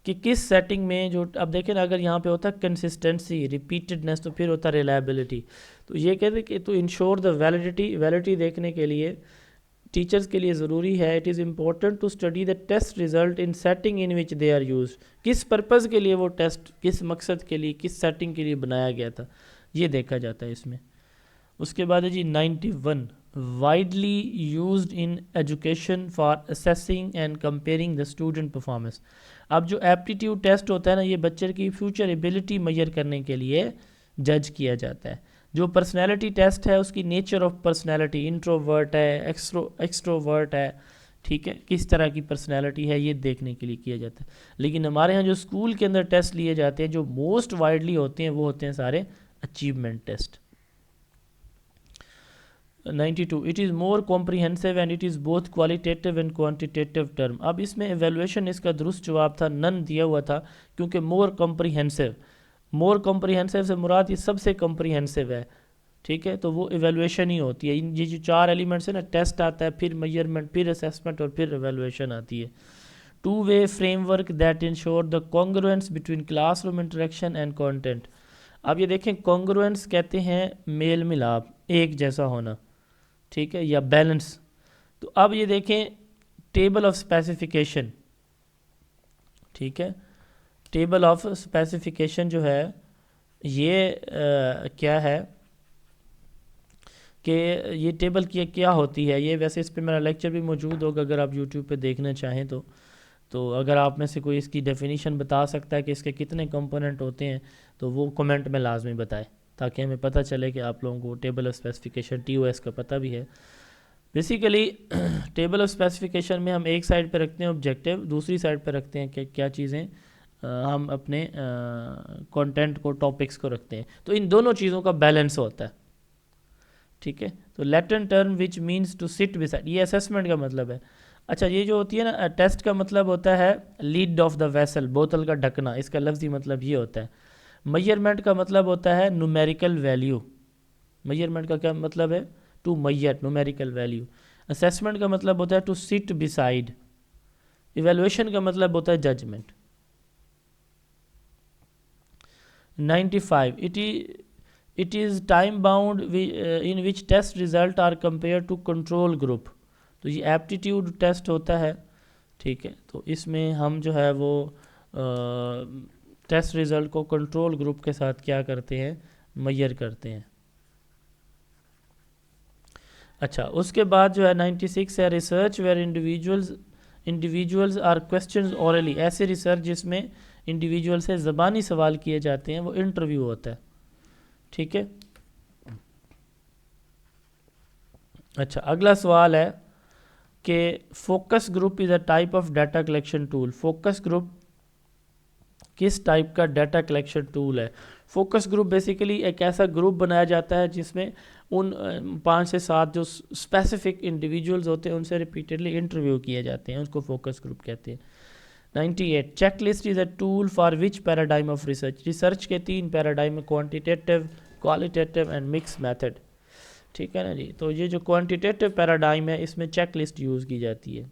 کہ کس سیٹنگ میں جو اب دیکھیں نا اگر یہاں پہ ہوتا ہے کنسسٹنسی ریپیٹڈنس تو پھر ہوتا ہے ریلائبلٹی. تو یہ کہتے ہیں کہ تو انشور دا ویلیڈیٹی دیکھنے کے لیے ٹیچرز کے لیے ضروری ہے it is important to study the test result in setting in which they are used. کس پرپز کے لیے وہ ٹیسٹ کس مقصد کے لیے کس سیٹنگ کے لیے بنایا گیا تھا یہ دیکھا جاتا ہے اس میں. اس کے بعد ہے جی 91 widely used in education for assessing and comparing the student performance. اب جو ایپٹیٹیوڈ ٹیسٹ ہوتا ہے نا یہ بچے کی فیوچر ایبلٹی میئر کرنے کے لیے جج کیا جاتا ہے. جو پرسنالٹی ٹیسٹ ہے اس کی نیچر آف پرسنالٹی انٹروورٹ ہے ایکسٹروورٹ ہے ٹھیک ہے کس طرح کی پرسنالٹی ہے یہ دیکھنے کے لیے کیا جاتا ہے. لیکن ہمارے ہاں جو اسکول کے اندر ٹیسٹ لیے جاتے ہیں جو موسٹ وائڈلی ہوتے ہیں وہ ہوتے ہیں سارے achievement test. 92 it is more comprehensive and it is both qualitative and quantitative term. اب اس میں ایویلویشن اس کا درست جواب تھا نن دیا ہوا تھا کیونکہ مور کمپریہنسو سے مراد یہ سب سے کمپریہنسو ہے ٹھیک ہے تو وہ ایویلویشن ہی ہوتی ہے. یہ جو 4 ایلیمنٹس ہیں نا ٹیسٹ آتا ہے پھر میئرمنٹ پھر اسیسمنٹ اور پھر ایویلویشن آتی ہے. 2-way frame work that ensure the congruence between class room interaction and content. اب یہ دیکھیں کانگروئنس کہتے ہیں میل ملاپ ایک جیسا ہونا ٹھیک ہے یا بیلنس. تو اب یہ دیکھیں ٹیبل آف اسپیسیفیکیشن ٹھیک ہے ٹیبل آف اسپیسیفیکیشن جو ہے یہ کیا ہے کہ یہ ٹیبل کی کیا ہوتی ہے. یہ ویسے اس پہ میرا لیکچر بھی موجود ہوگا اگر آپ یوٹیوب پہ دیکھنا چاہیں تو اگر آپ میں سے کوئی اس کی ڈیفینیشن بتا سکتا ہے کہ اس کے کتنے کمپوننٹ ہوتے ہیں تو وہ کمنٹ میں لازمی بتائے تاکہ ہمیں پتہ چلے کہ آپ لوگوں کو ٹیبل آف اسپیسیفیکیشن TOS کا پتہ بھی ہے. بیسیکلی ٹیبل آف اسپیسیفیکیشن میں ہم ایک سائڈ پہ رکھتے ہیں آبجیکٹیو دوسری سائڈ پہ رکھتے ہیں کہ کیا چیزیں ہم اپنے کنٹینٹ کو ٹاپکس کو رکھتے ہیں. تو ان دونوں چیزوں کا بیلنس ہوتا ہے ٹھیک ہے. تو Latin term which means to sit beside یہ اسیسمنٹ کا مطلب ہے. اچھا یہ جو ہوتی ہے نا ٹیسٹ کا مطلب ہوتا ہے لیڈ آف دا ویسل بوتل کا ڈھکنا اس کا لفظی مطلب یہ ہوتا ہے. میئرمنٹ کا مطلب ہوتا ہے نومیریکل ویلیو. میئرمنٹ کا کیا مطلب ہے to measure numerical value. Assessment کا مطلب ہوتا ہے ٹو سٹ بسائڈ. ایویلویشن کا مطلب ہوتا ہے judgment. 95 it is time bound in which test result are compared to control group. تو یہ ایپٹیٹیوڈ ٹیسٹ ہوتا ہے ٹھیک ہے تو اس میں ہم جو ہے وہ ٹیسٹ ریزلٹ کو کنٹرول گروپ کے ساتھ کیا کرتے ہیں میئر کرتے ہیں. اچھا اس کے بعد جو ہے 96 ہے research where individuals are questions orally. ایسے ریسرچ جس میں انڈیویجول سے زبانی سوال کیے جاتے ہیں وہ انٹرویو ہوتا ہے ٹھیک ہے. اچھا اگلا سوال ہے کہ focus group is a type of data collection tool. Focus group کس ٹائپ کا ڈیٹا کلیکشن ٹول ہے. فوکس گروپ بیسیکلی ایک ایسا گروپ بنایا جاتا ہے جس میں ان 5 سے 7 جو اسپیسیفک انڈیویجولز ہوتے ہیں ان سے ریپیٹڈلی انٹرویو کیے جاتے ہیں اس کو فوکس گروپ کہتے ہیں. 98 checklist is a tool for which paradigm of research. Research کے 3 paradigm quantitative qualitative and mixed method ٹھیک ہے نا جی. تو یہ جو کوانٹیٹیو پیراڈائم ہے اس میں چیک لسٹ یوز کی جاتی ہے.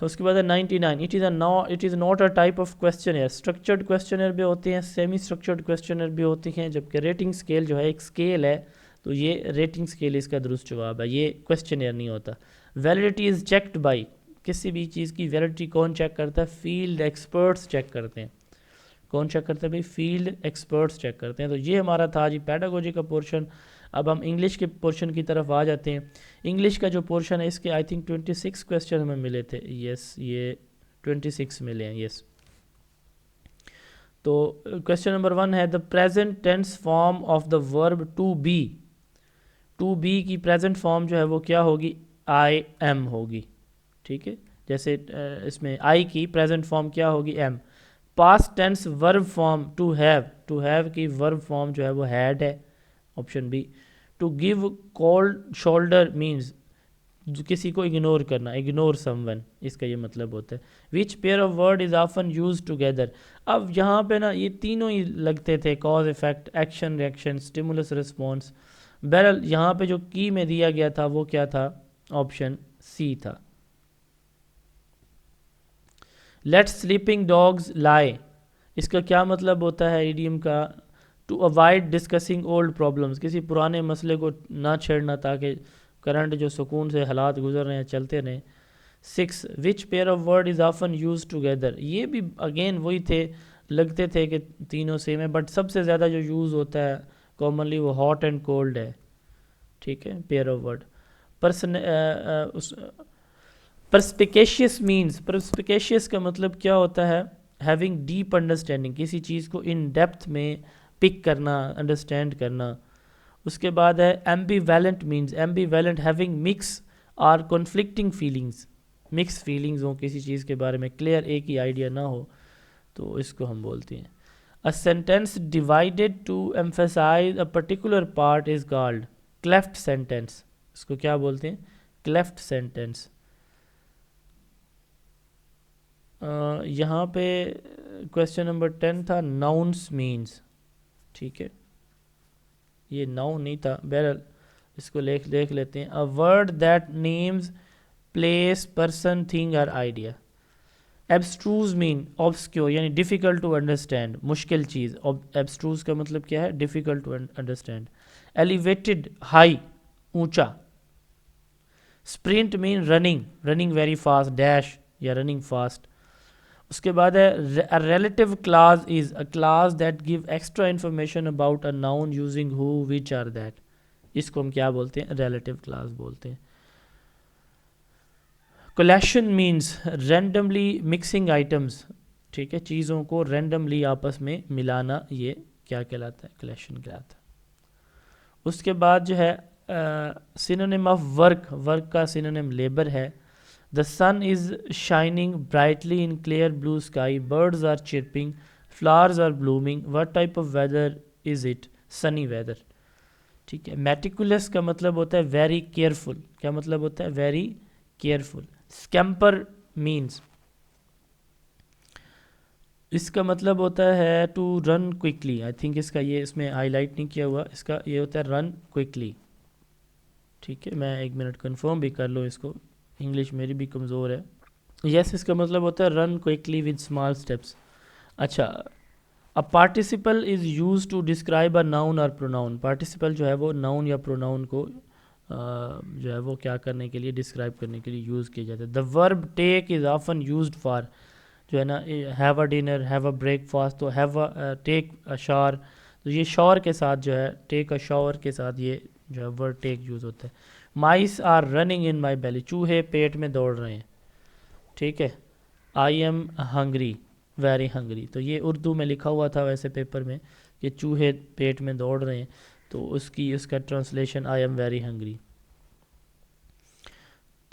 اس کے بعد 99 it is not a type of questionnaire. Structured questionnaire بھی ہوتے ہیں سیمی اسٹرکچرڈ کویسچنر بھی ہوتے ہیں جبکہ ریٹنگ اسکیل جو ہے ایک اسکیل ہے تو یہ ریٹنگ اسکیل اس کا درست جواب ہے یہ کویسچنر نہیں ہوتا. ویلیڈیٹی از چیکڈ بائی کسی بھی چیز کی ویلیڈیٹی کون چیک کرتا ہے فیلڈ ایکسپرٹس چیک کرتے ہیں. کون چیک کرتے ہیں بھائی فیلڈ ایکسپرٹس چیک کرتے ہیں. تو یہ ہمارا تھا جی پیڈاگوجی کا پورشن. اب ہم انگلش کے پورشن کی طرف آ جاتے ہیں. انگلش کا جو پورشن ہے اس کے آئی تھنک 26 کویسچن ہمیں ملے تھے. یس یہ 26 ملے ہیں یس. تو کویسچن نمبر 1 ہے the present tense form of the ورب ٹو بی. ٹو بی کی پریزنٹ فارم جو ہے وہ کیا ہوگی آئی ایم ہوگی ٹھیک ہے. جیسے اس میں آئی کی پریزنٹ فارم کیا ہوگی am. Past tense verb form to have کی ورب فارم جو ہے وہ ہیڈ ہے option B. To give cold shoulder means کسی کو اگنور کرنا اگنور سم ون اس کا یہ مطلب ہوتا ہے. Which pair of word is often use together. اب یہاں پہ نا یہ تینوں ہی لگتے تھے cause effect action reaction stimulus response بہرحال یہاں پہ جو کی میں دیا گیا تھا وہ کیا تھا؟ آپشن سی تھا. لیٹ سلیپنگ ڈاگز لائے، اس کا کیا مطلب ہوتا ہے ایڈیم کا؟ To avoid discussing old problems, کسی پرانے مسئلے کو نہ چھیڑنا تاکہ کرنٹ جو سکون سے حالات گزر رہے ہیں چلتے رہیں. 6 which pair of word is often use together, یہ بھی اگین وہی تھے، لگتے تھے کہ تینوں سیم ہیں، بٹ سب سے زیادہ جو یوز ہوتا ہے کامنلی وہ ہاٹ اینڈ کولڈ ہے. ٹھیک ہے، پیئر آف ورڈ. پرسپیکیشیس مینز، پرسپیکیشیس کا مطلب کیا ہوتا ہے؟ ہیونگ ڈیپ انڈرسٹینڈنگ، کسی چیز کو ان ڈیپتھ میں پک کرنا، انڈرسٹینڈ کرنا. اس کے بعد ہے ambivalent means, ambivalent having mixed اور کنفلکٹنگ فیلنگز، مکس فیلنگز ہوں کسی چیز کے بارے میں، کلیئر ایک ہی آئیڈیا نہ ہو، تو اس کو ہم بولتے ہیں. A sentence divided to emphasize a particular part is called cleft sentence. اس کو کیا بولتے ہیں؟ cleft sentence. یہاں پہ کویسچن نمبر 10 تھا nouns means. ٹھیک ہے، یہ noun نہیں تھا، بہرحال اس کو دیکھ لیتے ہیں. A word that names place, person, thing or idea. Abstruse mean obscure یعنی ڈیفیکلٹ ٹو انڈرسٹینڈ، مشکل چیز. ایبسٹروز کا مطلب کیا ہے؟ Difficult to understand. Elevated high, اونچا. Sprint mean running, running very fast, dash یا رننگ فاسٹ. اس کے بعد ہے relative clause is a clause that give extra information about a noun using who, which or that. اس کو ہم کیا بولتے ہیں؟ ریلیٹیو کلاز بولتے ہیں. Collision means randomly mixing items. ٹھیک ہے، چیزوں کو رینڈملی آپس میں ملانا، یہ کیا کہلاتا ہے؟ کولیشن کہلاتا ہے. اس کے بعد جو ہے سینونیم آف ورک، ورک کا سینونیم لیبر ہے. The sun is shining brightly in clear blue sky, birds are chirping, flowers are blooming. What type of weather is it? Sunny weather. ٹھیک ہے. میٹیکولس کا مطلب ہوتا ہے ویری کیئرفل، کیا مطلب ہوتا ہے؟ Very careful. اسکیمپر مینس، اس کا مطلب ہوتا ہے to run quickly. I think اس کا یہ اس میں ہائی لائٹ نہیں کیا ہوا، اس کا یہ ہوتا ہے رن کوئکلی. ٹھیک ہے، میں 1 منٹ کنفرم بھی کر لوں اس کو، انگلش میری بھی کمزور ہے. یس، اس کا مطلب ہوتا ہے run quickly with small steps. اچھا، a participle is use to describe a noun اور پروناؤن. پارٹیسپل جو ہے وہ ناؤن یا پروناؤن کو جو ہے وہ کیا کرنے کے لیے، ڈسکرائب کرنے کے لیے یوز کیا جاتا ہے. The verb take is often used for, جو ہے نا، have a dinner, have a breakfast, تو have a take a shower, تو یہ شاور کے ساتھ جو ہے، ٹیک اے شاور کے ساتھ یہ جو ہے ورڈ ٹیک یوز ہوتا ہے. Mice are running in my belly, چوہے پیٹ میں دوڑ رہے ہیں. ٹھیک ہے. I am hungry, very hungry, تو یہ اردو میں لکھا ہوا تھا ویسے پیپر میں کہ چوہے پیٹ میں دوڑ رہے ہیں، تو اس کا translation I am very hungry.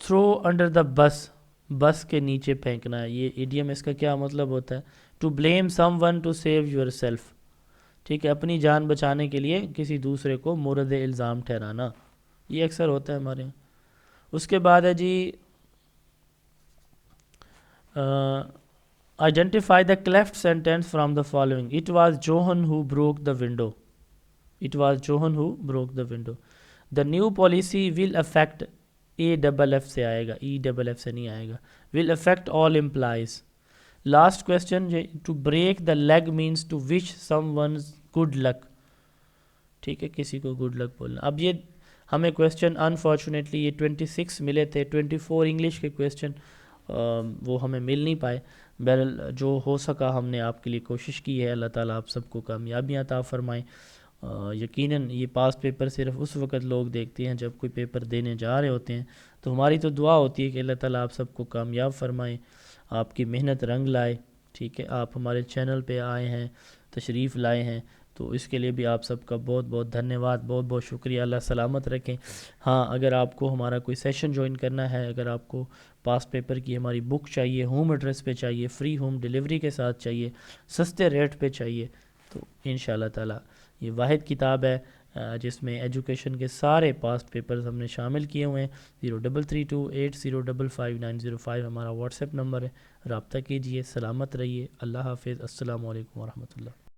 Through under the بس، بس کے نیچے پھینکنا ہے، یہ ایڈیم اس کا کیا مطلب ہوتا ہے؟ To blame someone to save yourself. ٹھیک ہے، اپنی جان بچانے کے لیے کسی دوسرے کو مورد الزام ٹھہرانا، یہ اکثر ہوتا ہے ہمارے یہاں. اس کے بعد ہے G identify the cleft sentence from the following. It was John who broke the window, it was John who broke the window. The new policy will affect, A double F سے آئے گا، ای ڈبل ایف سے نہیں آئے گا. Will affect all employees. Last question, to break the leg means to wish someone good luck. ٹھیک ہے، کسی کو گڈ لک بولنا. اب یہ ہمیں کویسچن انفارچونیٹلی یہ 26 ملے تھے، 24 انگلش کے کویسچن وہ ہمیں مل نہیں پائے. بہرحال جو ہو سکا ہم نے آپ کے لیے کوشش کی ہے. اللہ تعالیٰ آپ سب کو کامیابیاں عطا فرمائیں. یقیناً یہ پاس پیپر صرف اس وقت لوگ دیکھتے ہیں جب کوئی پیپر دینے جا رہے ہوتے ہیں، تو ہماری تو دعا ہوتی ہے کہ اللہ تعالیٰ آپ سب کو کامیاب فرمائیں، آپ کی محنت رنگ لائے. ٹھیک ہے، آپ ہمارے چینل پہ آئے ہیں، تشریف لائے ہیں، تو اس کے لیے بھی آپ سب کا بہت بہت دھنیہ واد، بہت بہت شکریہ. اللہ سلامت رکھیں. ہاں، اگر آپ کو ہمارا کوئی سیشن جوائن کرنا ہے، اگر آپ کو پاس پیپر کی ہماری بک چاہیے، ہوم ایڈریس پہ چاہیے، فری ہوم ڈیلیوری کے ساتھ چاہیے، سستے ریٹ پہ چاہیے، تو انشاءاللہ تعالیٰ یہ واحد کتاب ہے جس میں ایجوکیشن کے سارے پاسٹ پیپرز ہم نے شامل کیے ہوئے ہیں. 0328055905 ہمارا واٹس ایپ نمبر ہے، رابطہ کیجیے. سلامت رہیے. اللہ حافظ. السلام علیکم ورحمۃ اللہ.